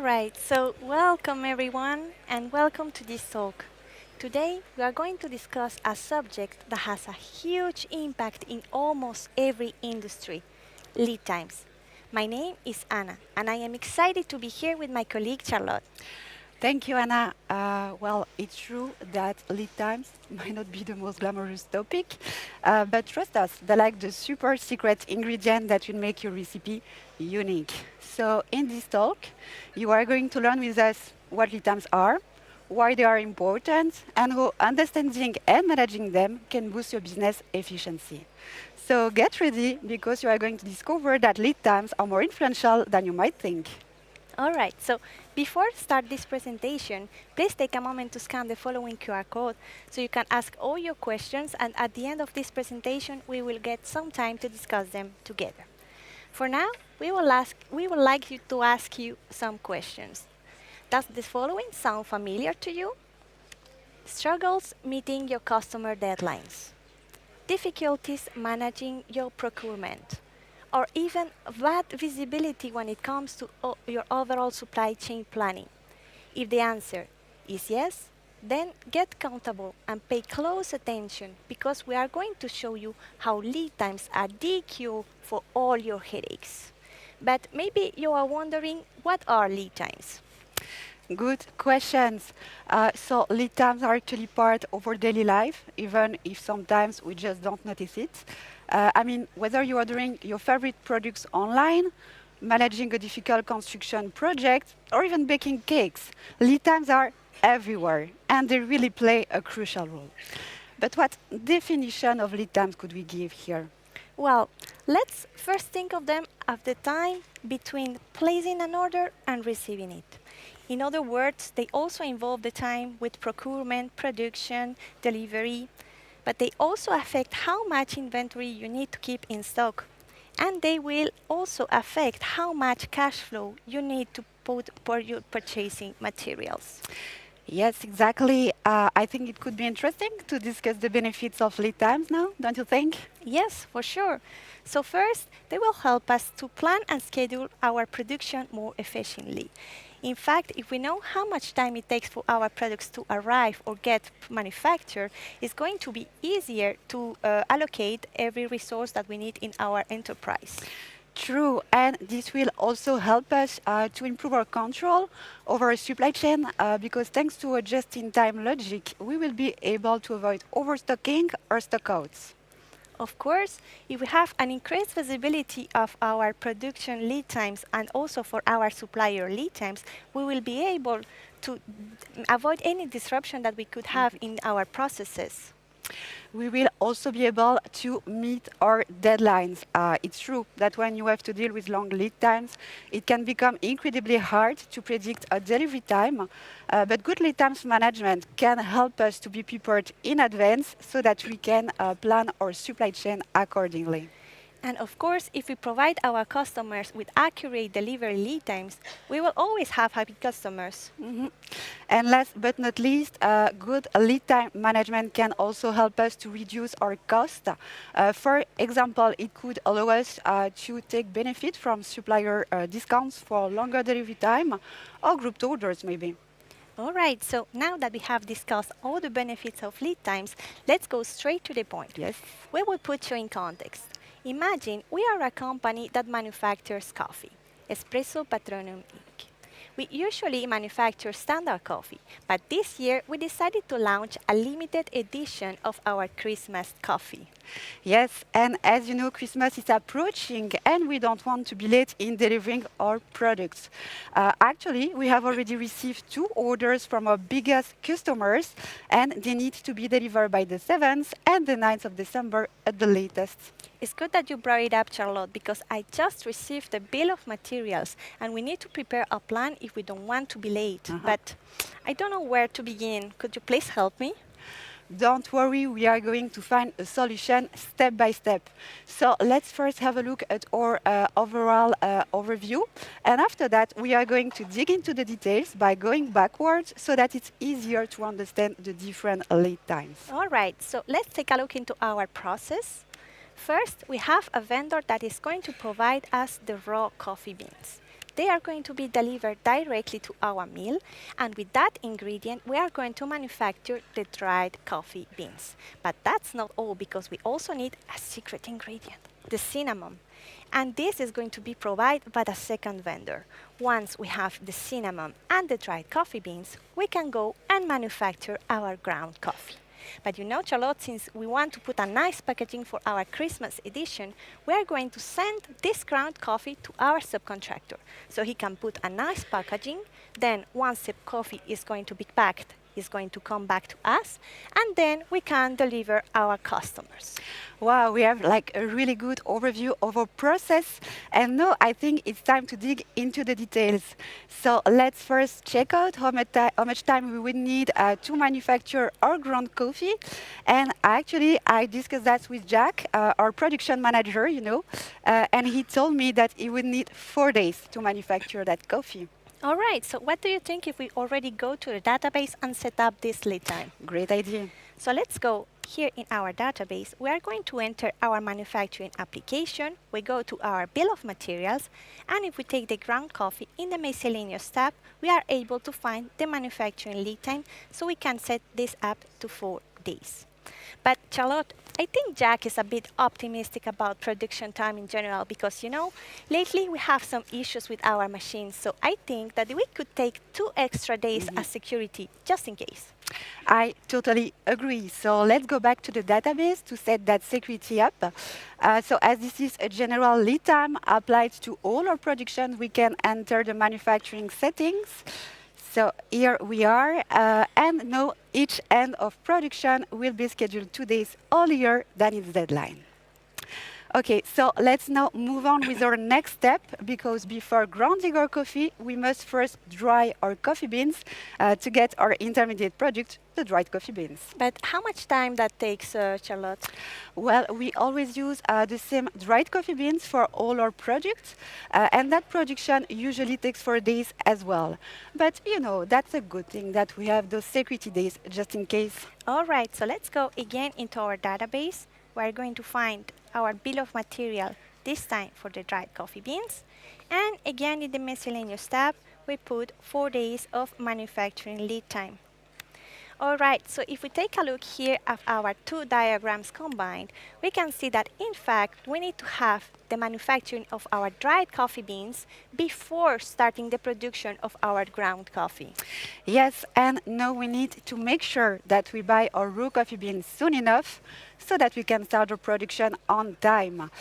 Alright, so welcome everyone and welcome to this talk. Today we are going to discuss a subject that has a huge impact in almost every industry, lead times. My name is Anna and I am excited to be here with my colleague Charlotte. Thank you, Anna. Well, it's true that lead times might not be the most glamorous topic, but trust us, they're like the super secret ingredient that will make your recipe unique. So, in this talk, you are going to learn with us what lead times are, why they are important, and how understanding and managing them can boost your business efficiency. So, get ready because you are going to discover that lead times are more influential than you might think. Alright, so before start this presentation, please take a moment to scan the following QR code so you can ask all your questions and at the end of this presentation we will get some time to discuss them together. For now, we would like you to ask you some questions. Does the following sound familiar to you? Struggles meeting your customer deadlines, difficulties managing your procurement, or even bad visibility when it comes to your overall supply chain planning. If the answer is yes, then get comfortable and pay close attention because we are going to show you how lead times are the cure for all your headaches. But maybe you are wondering, what are lead times? Good questions. So lead times are actually part of our daily life, even if sometimes we just don't notice it. Whether you're ordering your favorite products online, managing a difficult construction project, or even baking cakes, lead times are everywhere, and they really play a crucial role. But what definition of lead times could we give here? Well, let's first think of them as the time between placing an order and receiving it. In other words, they also involve the time with procurement, production, delivery, but they also affect how much inventory you need to keep in stock. And they will also affect how much cash flow you need to put for your purchasing materials. Yes, exactly. I think it could be interesting to discuss the benefits of lead times now, don't you think? Yes, for sure. So first, they will help us to plan and schedule our production more efficiently. In fact, if we know how much time it takes for our products to arrive or get manufactured, it's going to be easier to allocate every resource that we need in our enterprise. True, and this will also help us to improve our control over our supply chain because thanks to a just-in-time logic, we will be able to avoid overstocking or stockouts. Of course, if we have an increased visibility of our production lead times and also for our supplier lead times, we will be able to avoid any disruption that we could have in our processes. We will also be able to meet our deadlines. It's true that when you have to deal with long lead times, it can become incredibly hard to predict a delivery time. But good lead times management can help us to be prepared in advance so that we can plan our supply chain accordingly. And of course, if we provide our customers with accurate delivery lead times, we will always have happy customers. Mhm. And last but not least, good lead time management can also help us to reduce our cost. For example, it could allow us to take benefit from supplier discounts for longer delivery time or grouped orders maybe. All right, so now that we have discussed all the benefits of lead times, let's go straight to the point. Yes. We will put you in context. Imagine we are a company that manufactures coffee, Espresso Patronum Inc. We usually manufacture standard coffee, but this year we decided to launch a limited edition of our Christmas coffee. Yes, and as you know, Christmas is approaching and we don't want to be late in delivering our products. Actually, we have already received two orders from our biggest customers and they need to be delivered by the 7th and the 9th of December at the latest. It's good that you brought it up, Charlotte, because I just received the bill of materials and we need to prepare a plan if we don't want to be late. But I don't know where to begin. Could you please help me? Don't worry, we are going to find a solution step by step. So let's first have a look at our overall overview. And after that, we are going to dig into the details by going backwards so that it's easier to understand the different lead times. All right, so let's take a look into our process. First, we have a vendor that is going to provide us the raw coffee beans. they are going to be delivered directly to our mill, and with that ingredient, we are going to manufacture the dried coffee beans. But that's not all, because we also need a secret ingredient, the cinnamon. And this is going to be provided by the second vendor. Once we have the cinnamon and the dried coffee beans, we can go and manufacture our ground coffee. But you know, Charlotte, since we want to put a nice packaging for our Christmas edition, we are going to send this ground coffee to our subcontractor. So he can put a nice packaging. Then once the coffee is going to be packed, it's going to come back to us, and then we can deliver our customers. Wow, we have like a really good overview of our process. And now I think it's time to dig into the details. So let's first check out how much time we would need to manufacture our ground coffee. And actually, I discussed that with Jack, our production manager, and he told me that he would need 4 days to manufacture that coffee. All right, so what do you think if we already go to the database and set up this lead time? Great idea. So let's go here in our database. We are going to enter our manufacturing application. We go to our bill of materials, and if we take the ground coffee in the miscellaneous tab, we are able to find the manufacturing lead time, so we can set this up to 4 days. But Charlotte, I think Jack is a bit optimistic about production time in general, because, lately we have some issues with our machines. So I think that we could take 2 extra days as security, just in case. I totally agree. So let's go back to the database to set that security up. So as this is a general lead time applied to all our production, we can enter the manufacturing settings. So here we are, and now each end of production will be scheduled 2 days earlier than its deadline. Okay, so let's now move on with our next step, because before grounding our coffee, we must first dry our coffee beans to get our intermediate product, the dried coffee beans. But how much time that takes, Charlotte? Well, we always use the same dried coffee beans for all our products, and that production usually takes 4 days as well. But, that's a good thing that we have those security days just in case. All right, so let's go again into our database. We're going to find our bill of material, this time for the dried coffee beans. And again, in the miscellaneous tab, we put 4 days of manufacturing lead time. All right, so if we take a look here at our 2 diagrams combined, we can see that in fact we need to have the manufacturing of our dried coffee beans before starting the production of our ground coffee. Yes, and now we need to make sure that we buy our raw coffee beans soon enough so that we can start our production on time.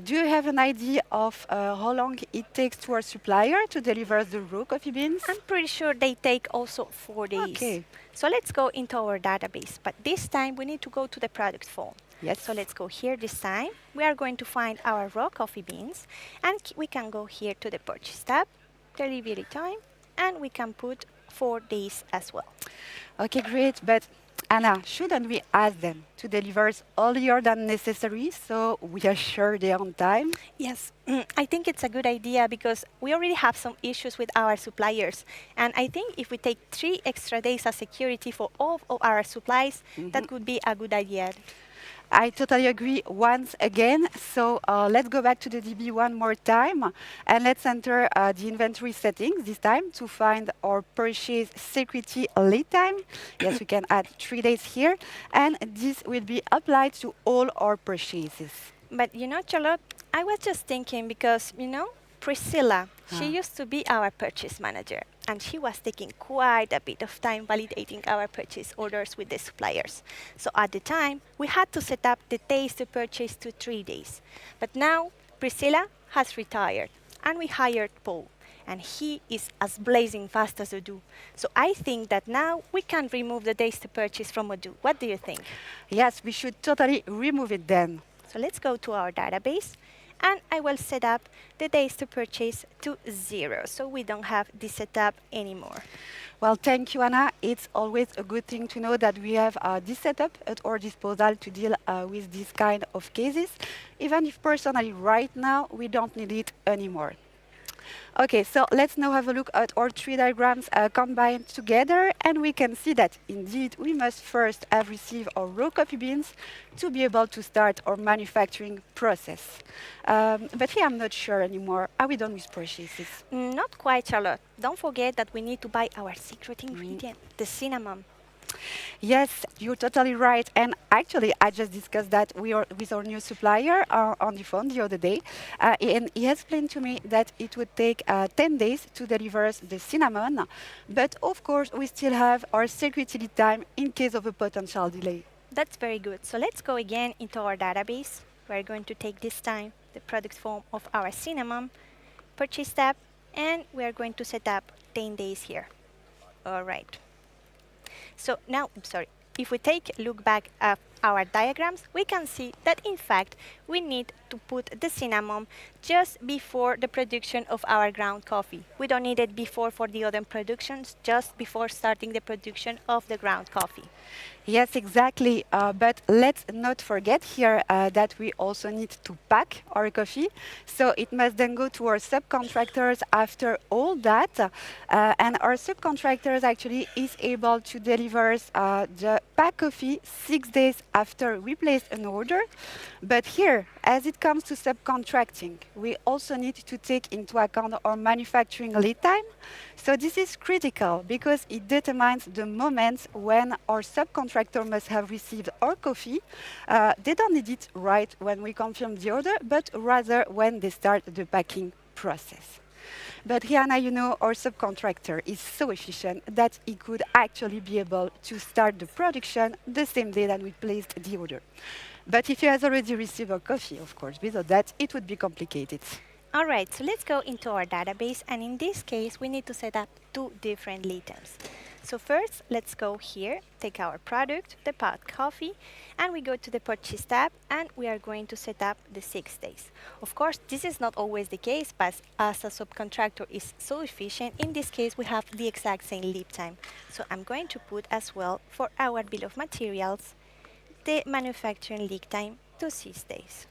Do you have an idea of how long it takes to our supplier to deliver the raw coffee beans? I'm pretty sure they take also 4 days. Okay. So let's go into our database, but this time we need to go to the product form. Yes. So let's go here this time. We are going to find our raw coffee beans, and we can go here to the purchase tab, delivery time, and we can put 4 days as well. Okay, great. But Anna, shouldn't we ask them to deliver us earlier than necessary so we are sure they're on time? Yes, I think it's a good idea, because we already have some issues with our suppliers. And I think if we take 3 extra days as security for all of our supplies, that would be a good idea. I totally agree once again. So let's go back to the DB one more time, and let's enter the inventory settings this time to find our purchase security lead time. Yes, we can add 3 days here, and this will be applied to all our purchases. But Charlotte, I was just thinking, because, Priscilla, she used to be our purchase manager, and she was taking quite a bit of time validating our purchase orders with the suppliers. So at the time, we had to set up the days to purchase to 3 days. But now, Priscilla has retired, and we hired Paul, and he is as blazing fast as Odoo. So I think that now we can remove the days to purchase from Odoo. What do you think? Yes, we should totally remove it then. So let's go to our database, and I will set up the days to purchase to 0, so we don't have this setup anymore. Well, thank you, Anna. It's always a good thing to know that we have this setup at our disposal to deal with this kind of cases, even if personally right now we don't need it anymore. Okay, so let's now have a look at our three diagrams combined together, and we can see that indeed we must first have received our raw coffee beans to be able to start our manufacturing process. But here I'm not sure anymore. Are we done with purchases? Not quite, Charlotte. Don't forget that we need to buy our secret Mm. ingredient, the cinnamon. Yes, you're totally right. And actually, I just discussed that with our new supplier on the phone the other day. And he explained to me that it would take 10 days to deliver us the cinnamon. But of course, we still have our security lead time in case of a potential delay. That's very good. So let's go again into our database. We're going to take this time the product form of our cinnamon, purchase tab, and we are going to set up 10 days here. All right. So now, I'm sorry, if we take a look back at our diagrams, we can see that in fact we need to put the cinnamon just before the production of our ground coffee. We don't need it before for the other productions, just before starting the production of the ground coffee. Yes, exactly. But let's not forget here that we also need to pack our coffee. So it must then go to our subcontractors after all that. And our subcontractors actually is able to deliver us the packed coffee 6 days after we place an order. But here, as it comes to subcontracting, we also need to take into account our manufacturing lead time. So this is critical because it determines the moments when our subcontractor must have received our coffee. They don't need it right when we confirm the order, but rather when they start the packing process. But Rihanna, you know, our subcontractor is so efficient that he could actually be able to start the production the same day that we placed the order. But if he has already received our coffee, of course, without that, it would be complicated. All right, so let's go into our database, and in this case, we need to set up two different lead times. So first, let's go here, take our product, the pot coffee, and we go to the purchase tab, and we are going to set up the 6 days. Of course, this is not always the case, but as a subcontractor is so efficient, in this case, we have the exact same lead time. So I'm going to put as well for our bill of materials, the manufacturing lead time to 6 days.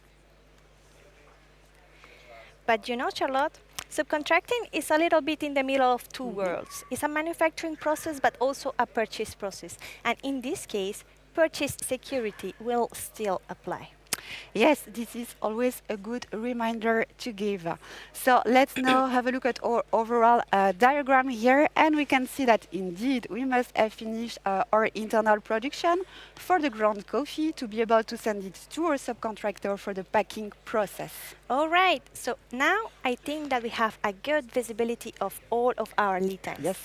But you know, Charlotte, subcontracting is a little bit in the middle of two worlds. It's a manufacturing process, but also a purchase process. And in this case, purchase security will still apply. Yes, this is always a good reminder to give. So let's now have a look at our overall diagram here, and we can see that indeed we must have finished our internal production for the ground coffee to be able to send it to our subcontractor for the packing process. All right, so now I think that we have a good visibility of all of our lead times. Yes.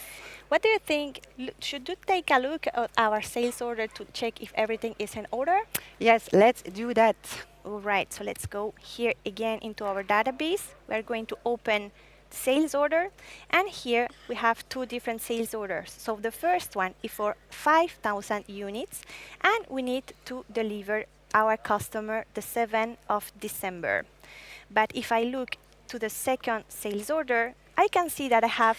What do you think? Should you take a look at our sales order to check if everything is in order? Yes, let's do that. All right, so let's go here again into our database. We're going to open sales order, and here we have two different sales orders. So the first one is for 5,000 units, and we need to deliver our customer the 7th of December. But if I look to the second sales order, I can see that I have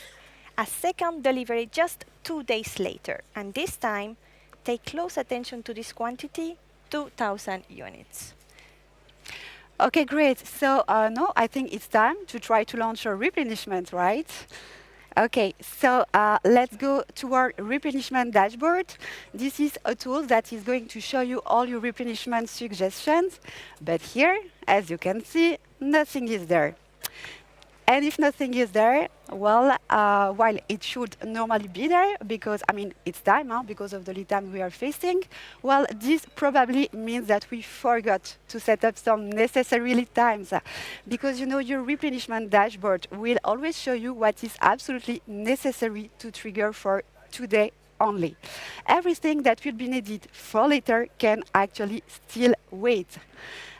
a second delivery just 2 days later, and this time take close attention to this quantity, 2,000 units. Okay, great. So now I think it's time to try to launch a replenishment, right? Okay, so let's go to our replenishment dashboard. This is a tool that is going to show you all your replenishment suggestions. But here, as you can see, nothing is there. And if nothing is there, well, while it should normally be there, because, I mean, it's time, because of the lead time we are facing, well, this probably means that we forgot to set up some necessary lead times. Because, you know, your replenishment dashboard will always show you what is absolutely necessary to trigger for today only. Everything that will be needed for later can actually still wait.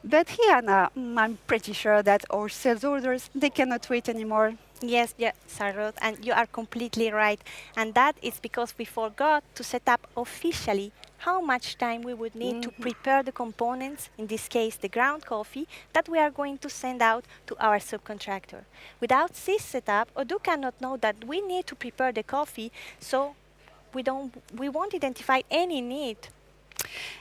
But here, I'm pretty sure that our sales orders, they cannot wait anymore. Yes, Charlotte, and you are completely right. And that is because we forgot to set up officially how much time we would need to prepare the components, in this case the ground coffee, that we are going to send out to our subcontractor. Without this setup, Odoo cannot know that we need to prepare the coffee, so we won't identify any need.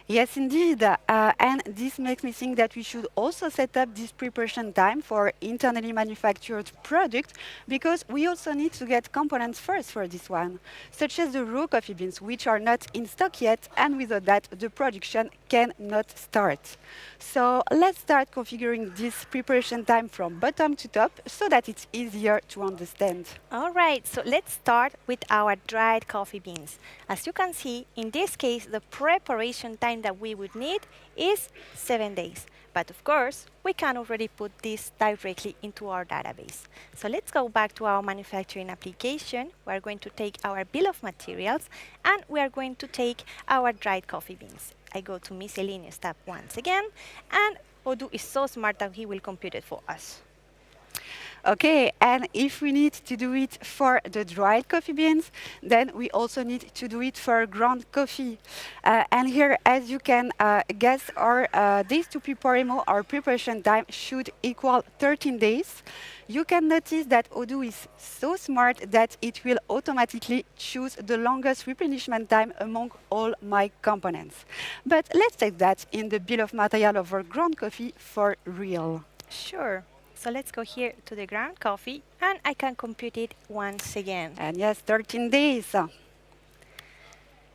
Yes, indeed. And this makes me think that we should also set up this preparation time for internally manufactured product because we also need to get components first for this one, such as the raw coffee beans, which are not in stock yet, and without that, the production cannot start. So let's start configuring this preparation time from bottom to top so that it's easier to understand. All right, so let's start with our dried coffee beans. As you can see, in this case, the preparation time that we would need is 7 days. But of course, we can already put this directly into our database. So let's go back to our manufacturing application. We are going to take our bill of materials and we are going to take our dried coffee beans. I go to miscellaneous tab once again, and Odoo is so smart that he will compute it for us. Okay, and if we need to do it for the dried coffee beans, then we also need to do it for ground coffee. And here, as you can guess, our days to prepare MO, our preparation time should equal 13 days. You can notice that Odoo is so smart that it will automatically choose the longest replenishment time among all my components. But let's take that in the bill of material of our ground coffee for real. Sure. So let's go here to the ground coffee and I can compute it once again. And yes, 13 days.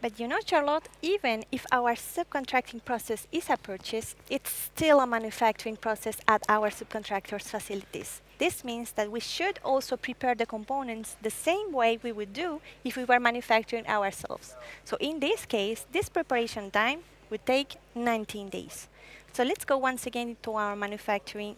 But you know, Charlotte, even if our subcontracting process is a purchase, it's still a manufacturing process at our subcontractors' facilities. This means that we should also prepare the components the same way we would do if we were manufacturing ourselves. So in this case, this preparation time would take 19 days. So let's go once again to our manufacturing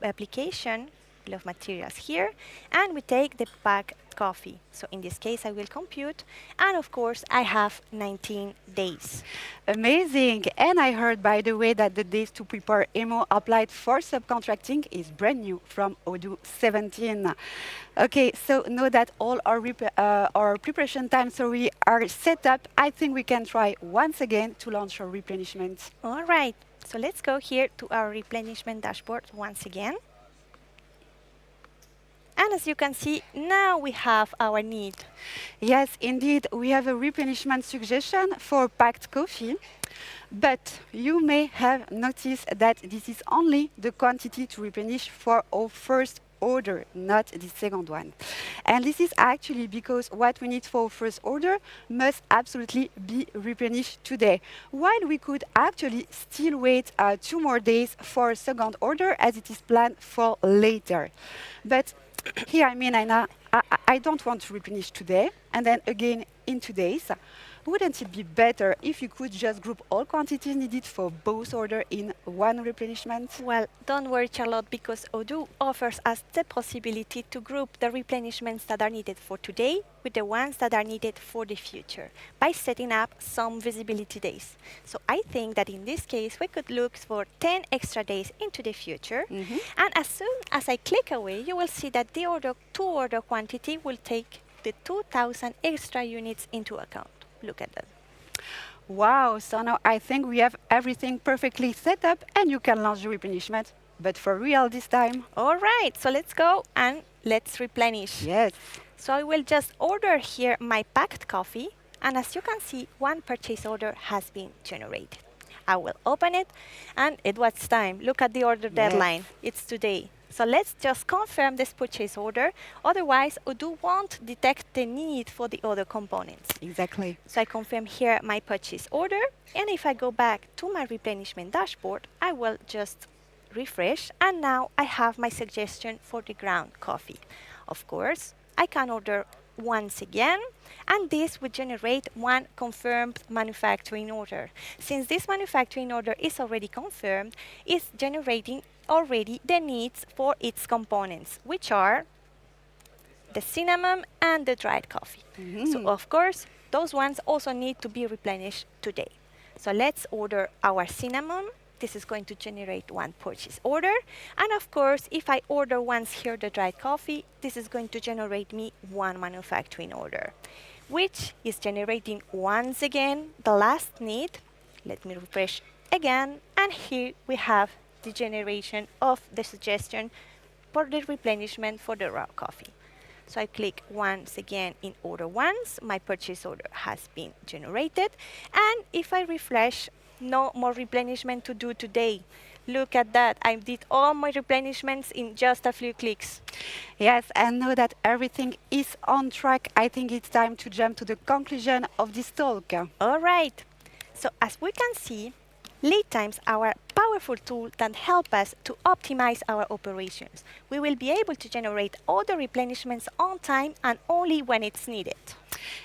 application, bill of materials here, and we take the packed coffee. So in this case, I will compute, and of course, I have 19 days. Amazing. And I heard, by the way, that the days to prepare MO applied for subcontracting is brand new from Odoo 17. Okay, so now that all our preparation times are set up, I think we can try once again to launch our replenishment. All right. So let's go here to our replenishment dashboard once again. And as you can see, now we have our need. Yes, indeed, we have a replenishment suggestion for packed coffee. But you may have noticed that this is only the quantity to replenish for our first order, not the second one. And this is actually because what we need for our first order must absolutely be replenished today, while we could actually still wait 2 more days for a second order as it is planned for later. But here, I mean, I don't want to replenish today and then again in 2 days. Wouldn't it be better if you could just group all quantities needed for both orders in one replenishment? Well, don't worry, Charlotte, because Odoo offers us the possibility to group the replenishments that are needed for today with the ones that are needed for the future by setting up some visibility days. So I think that in this case, we could look for 10 extra days into the future. And as soon as I click away, you will see that the order quantity will take the 2,000 extra units into account. Look at that. Wow, so now I think we have everything perfectly set up and you can launch the replenishment, but for real this time. All right, so let's go and let's replenish. Yes. So I will just order here my packed coffee, and as you can see, one purchase order has been generated. I will open it, and it was time. Look at the order deadline. It's today. So let's just confirm this purchase order. Otherwise, Odoo won't detect the need for the other components. Exactly. So I confirm here my purchase order. And if I go back to my replenishment dashboard, I will just refresh. And now I have my suggestion for the ground coffee. Of course, I can order once again, and this would generate one confirmed manufacturing order. Since this manufacturing order is already confirmed, it's generating already the needs for its components, which are the cinnamon and the dried coffee. So of course, those ones also need to be replenished today. So let's order our cinnamon. This is going to generate one purchase order. And of course, if I order once here the dried coffee, this is going to generate me one manufacturing order, which is generating once again the last need. Let me refresh again. And here we have the generation of the suggestion for the replenishment for the raw coffee. So I click once again in order once. My purchase order has been generated. And if I refresh, no more replenishment to do today. Look at that. I did all my replenishments in just a few clicks. Yes, and now that everything is on track, I think it's time to jump to the conclusion of this talk. All right. So as we can see, lead times are a powerful tool that help us to optimize our operations. We will be able to generate all the replenishments on time and only when it's needed.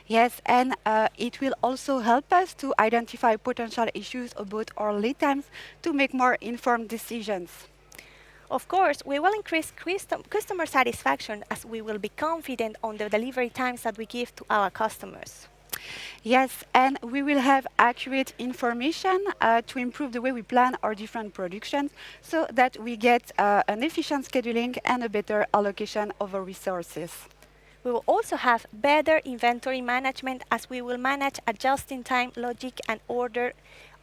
Yes, and it will also help us to identify potential issues about our lead times to make more informed decisions. Of course, we will increase customer satisfaction as we will be confident on the delivery times that we give to our customers. Yes, and we will have accurate information to improve the way we plan our different productions so that we get an efficient scheduling and a better allocation of our resources. We will also have better inventory management as we will manage a just-in-time logic and order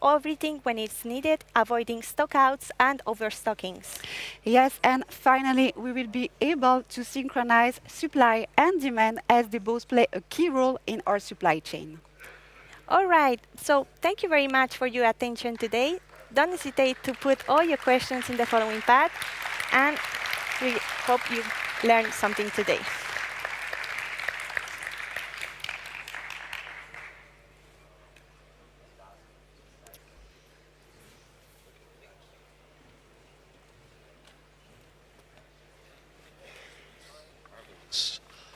everything when it's needed, avoiding stockouts and overstockings. Yes, and finally, we will be able to synchronize supply and demand as they both play a key role in our supply chain. All right, so thank you very much for your attention today. Don't hesitate to put all your questions in the following pad, and we hope you learned something today.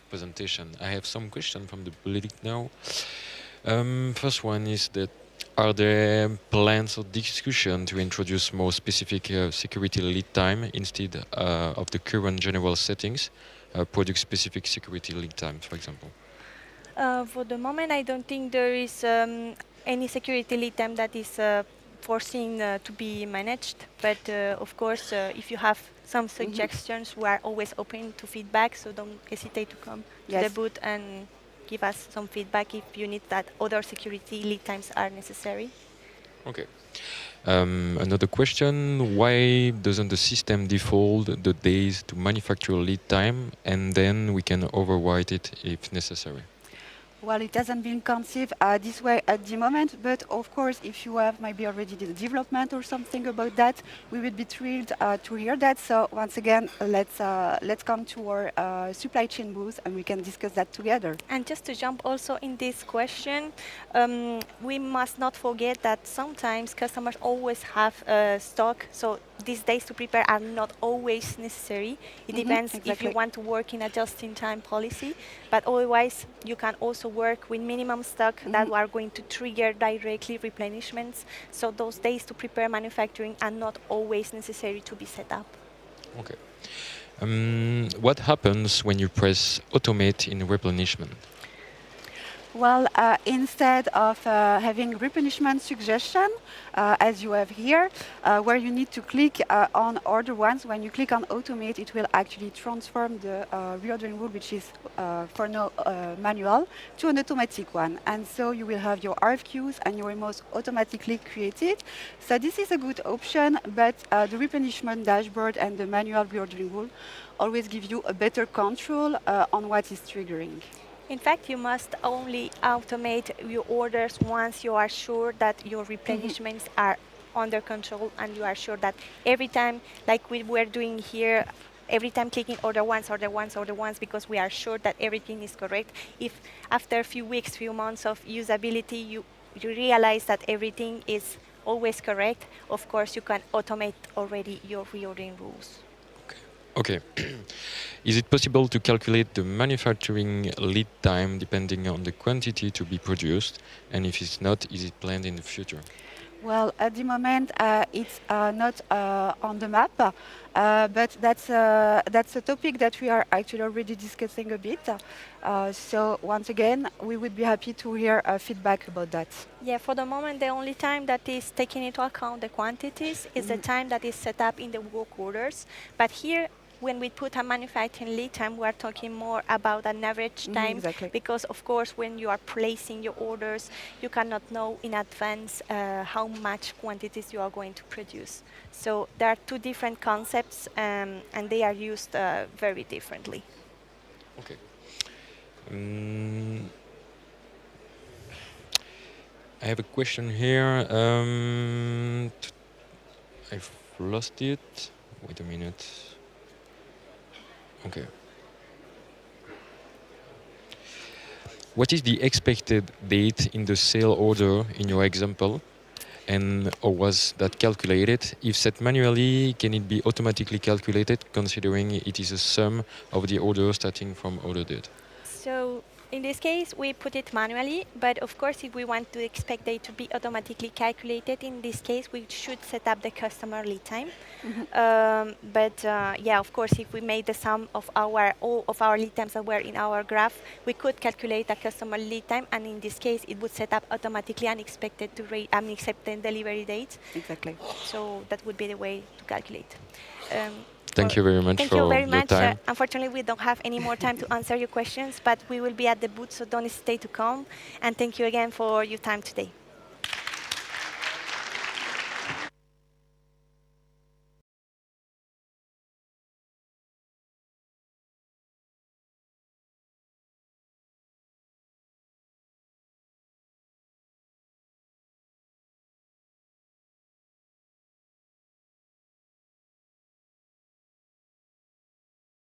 Presentation. I have some questions from the public now. First one is that are there plans or discussion to introduce more specific security lead time instead of the current general settings, product-specific security lead time, for example? For the moment, I don't think there is any security lead time that is foreseen to be managed. But of course, if you have some suggestions, we are always open to feedback. So don't hesitate to come to the booth and give us some feedback if you need that other security lead times are necessary. Okay. Another question, why doesn't the system default the days to manufacture lead time and then we can overwrite it if necessary? Well, it hasn't been conceived this way at the moment, but of course, if you have maybe already the development or something about that, we would be thrilled to hear that. So once again, let's come to our supply chain booth and we can discuss that together. And just to jump also in this question, we must not forget that sometimes customers always have stock. So these days to prepare are not always necessary. It depends if you want to work in a just-in-time policy, but otherwise you can also work with minimum stock that are going to trigger directly replenishments. So those days to prepare manufacturing are not always necessary to be set up. Okay. What happens when you press automate in replenishment? Well, instead of having replenishment suggestion, as you have here, where you need to click on order once, when you click on automate, it will actually transform the reordering rule, which is for now manual, to an automatic one. And so you will have your RFQs and your emos automatically created. So this is a good option, but the replenishment dashboard and the manual reordering rule always give you a better control on what is triggering. In fact, you must only automate your orders once you are sure that your replenishments are under control and you are sure that every time, like we were doing here, every time clicking order once, because we are sure that everything is correct. If after a few weeks, few months of usability, you realize that everything is always correct, of course, you can automate already your reordering rules. Okay. Is it possible to calculate the manufacturing lead time depending on the quantity to be produced? And if it's not, is it planned in the future? Well, at the moment, it's not on the map, but that's a topic that we are actually already discussing a bit. So once again, we would be happy to hear feedback about that. Yeah, for the moment, the only time that is taking into account the quantities is the time that is set up in the work orders. But here, when we put a manufacturing lead time, we are talking more about an average time, because of course, when you are placing your orders, you cannot know in advance how much quantities you are going to produce. So there are two different concepts, and they are used very differently. Okay. I have a question here. I've lost it. Wait a minute. Okay. What is the expected date in the sale order in your example? And or was that calculated? If set manually, can it be automatically calculated considering it is a sum of the order starting from order date? So in this case, we put it manually, but of course, if we want to expect it to be automatically calculated, in this case, we should set up the customer lead time. But yeah, of course, if we made the sum of all of our lead times that were in our graph, we could calculate a customer lead time, and in this case, it would set up automatically unaccepted delivery date. Exactly. So that would be the way to calculate. Thank you very much Thank for you very your much. time. Unfortunately, we don't have any more time to answer your questions, but we will be at the booth, so don't hesitate to come. And thank you again for your time today.